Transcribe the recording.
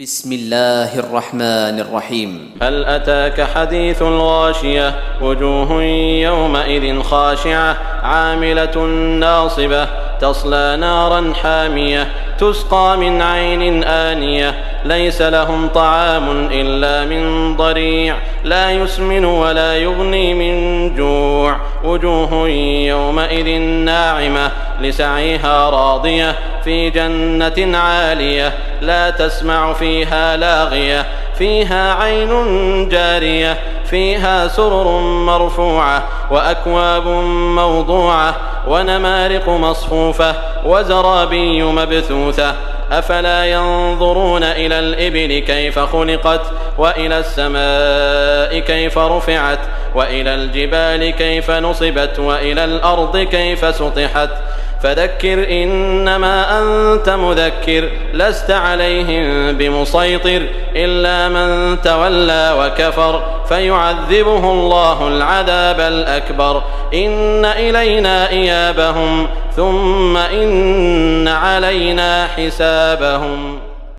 بسم الله الرحمن الرحيم. هل أتاك حديث الغاشية وجوه يومئذ خاشعة عاملة ناصبة تصلى نارا حامية تسقى من عين آنية ليس لهم طعام إلا من ضريع لا يسمن ولا يغني من جوع وجوه يومئذ ناعمة لسعيها راضية في جنة عالية لا تسمع فيها لاغية فيها عين جارية فيها سرر مرفوعة وأكواب موضوعة ونمارق مصفوفة وزرابي مبثوثة أفلا ينظرون إلى الإبل كيف خلقت وإلى السماء كيف رفعت وإلى الجبال كيف نصبت وإلى الأرض كيف سطحت فذكر إنما أنت مذكر لست عليهم بمسيطر إلا من تولى وكفر فيعذبه الله العذاب الأكبر إن إلينا إيابهم ثم إن علينا حسابهم.